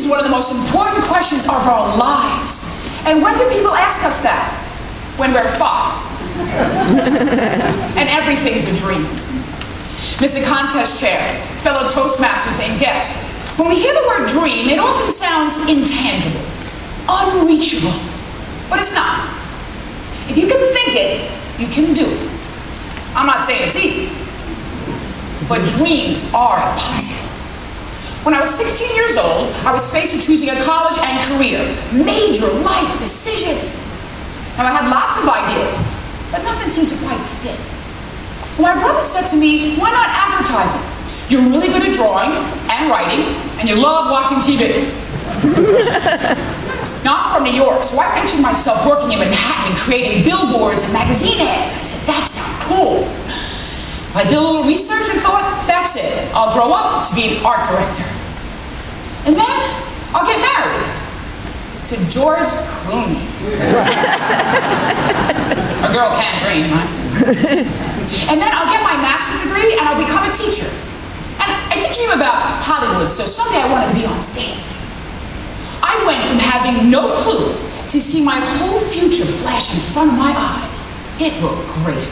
is one of the most important questions of our lives. And when do people ask us that? When we're 5. And everything's a dream. Mr. Contest Chair, fellow Toastmasters, and guests, when we hear the word dream, it often sounds intangible, unreachable, but it's not. If you can think it, you can do it. I'm not saying it's easy, but dreams are possible. When I was 16 years old, I was faced with choosing a college and career, major life decisions. And I had lots of ideas, but nothing seemed to quite fit. My brother said to me, why not advertising? You're really good at drawing and writing, and you love watching TV. Now, I'm from New York, so I pictured myself working in Manhattan and creating billboards and magazine ads. I said, that sounds cool. I did a little research and thought, that's it. I'll grow up to be an art director. And then I'll get married to George Clooney. A girl can't dream, right? And then I'll get my master's degree and I'll become a teacher. And I did dream about Hollywood, so someday I wanted to be on stage. I went from having no clue to see my whole future flash in front of my eyes. It looked great.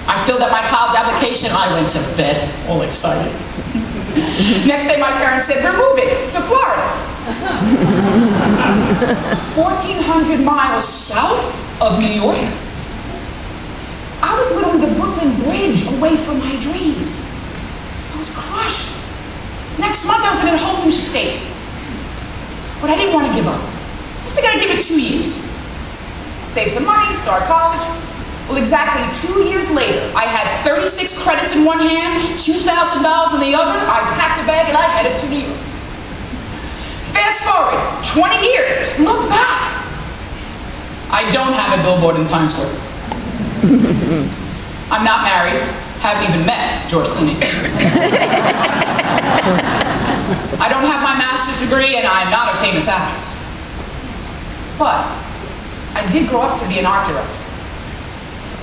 I filled out my college application and I went to bed, all excited. Next day my parents said, we're moving to Florida. 1,400 miles south of New York. I was living the Brooklyn Bridge away from my dreams. I was crushed. Next month I was in a whole new state. But I didn't want to give up. I figured I'd give it 2 years. Save some money, start college. Well, exactly 2 years later, I had 36 credits in one hand, $2,000 in the other. I packed a bag and I headed to New York. Fast forward 20 years, look back. I don't have a billboard in Times Square. I'm not married, haven't even met George Clooney. I don't have my master's degree and I'm not a famous actress. But I did grow up to be an art director.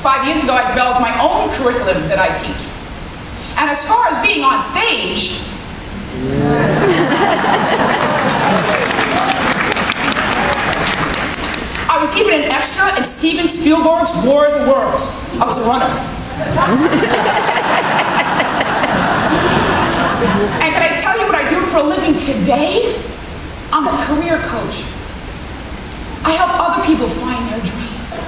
5 years ago, I developed my own curriculum that I teach. And as far as being on stage, I was even an extra in Steven Spielberg's War of the Worlds. I was a runner. And can I tell you what I do for a living today? I'm a career coach. I help other people find their dreams.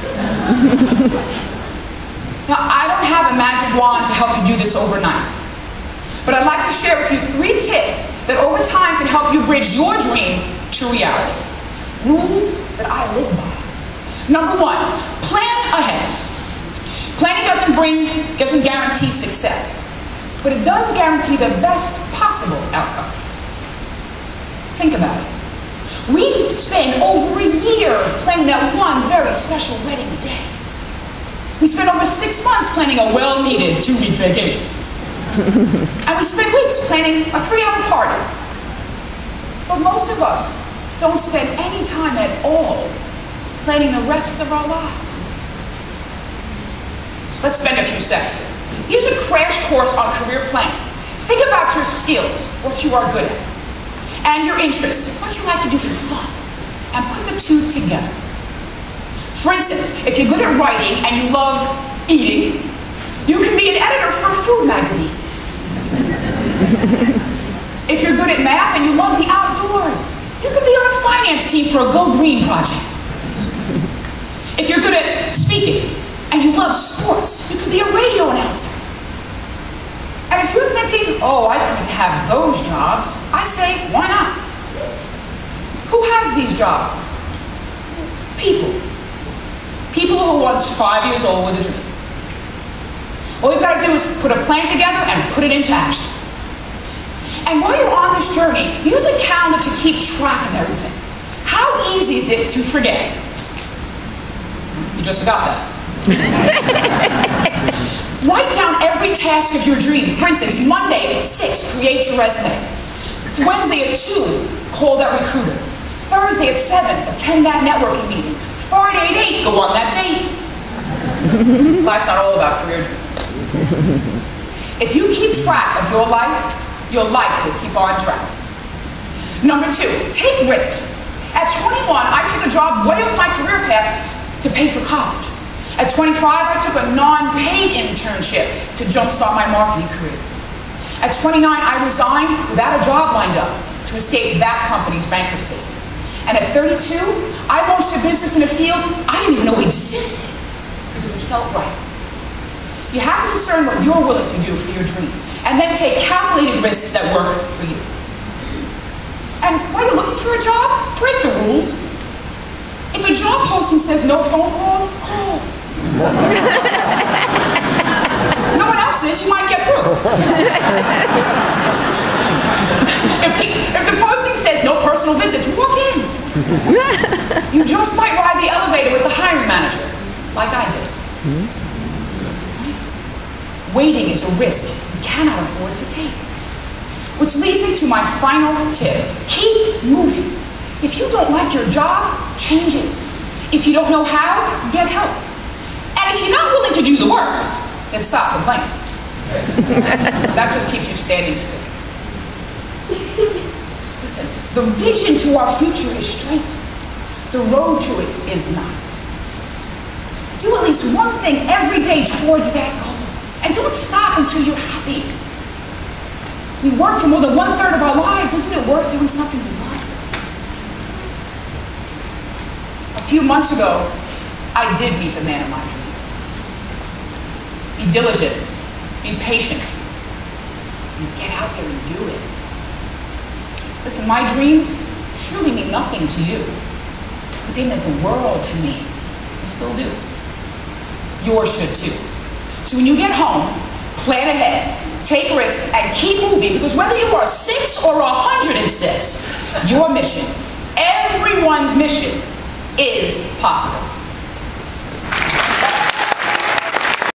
Now, I don't have a magic wand to help you do this overnight. But I'd like to share with you 3 tips that over time can help you bridge your dream to reality. Rules that I live by. Number 1, plan ahead. Planning doesn't guarantee success, but it does guarantee the best possible outcome. Think about it. We spend over a year planning that one very special wedding day. We spend over 6 months planning a well-needed 2-week vacation. And we spend weeks planning a 3-hour party. But most of us don't spend any time at all planning the rest of our lives. Let's spend a few seconds. Here's a crash course on career planning. Think about your skills, what you are good at, and your interests, what you like to do for fun, and put the 2 together. For instance, if you're good at writing and you love eating, you can be an editor for a food magazine. If you're good at math and you love the outdoors, you can be on a finance team for a Go Green project. If you're good at speaking and you love sports, you can be a radio announcer. And if you're thinking, oh, I couldn't have those jobs, I say, why not? Who has these jobs? People. People who were once 5 years old with a dream. All you've got to do is put a plan together and put it into action. And while you're on this journey, use a calendar to keep track of everything. How easy is it to forget? You just forgot that. Write down every task of your dream. For instance, Monday at 6, create your resume. Wednesday at 2, call that recruiter. Thursday at 7, attend that networking meeting. Friday at 8, go on that date. Life's not all about career dreams. If you keep track of your life will keep on track. Number 2, take risks. At 21, I took a job way off my career path to pay for college. At 25, I took a non-paid internship to jumpstart my marketing career. At 29, I resigned without a job lined up to escape that company's bankruptcy. And at 32, I launched a business in a field I didn't even know existed because it felt right. You have to discern what you're willing to do for your dream, and then take calculated risks that work for you. And while you're looking for a job, break the rules. If a job posting says no phone calls, call. No one else is, you might get through. If the posting says no personal visits, walk in. You just might ride the elevator with the hiring manager, like I did. Waiting is a risk you cannot afford to take. Which leads me to my final tip. Keep moving. If you don't like your job, change it. If you don't know how, get help. And if you're not willing to do the work, then stop complaining. That just keeps you standing still. Listen, the vision to our future is straight. The road to it is not. Do at least one thing every day towards that goal. And don't stop until you're happy. We work for more than 1/3 of our lives. Isn't it worth doing something you love? A few months ago, I did meet the man of my dreams. Be diligent. Be patient. And get out there and do it. Listen, my dreams surely mean nothing to you, but they meant the world to me. They still do. Yours should too. So when you get home, plan ahead, take risks, and keep moving, because whether you are 6 or 106, your mission, everyone's mission, is possible.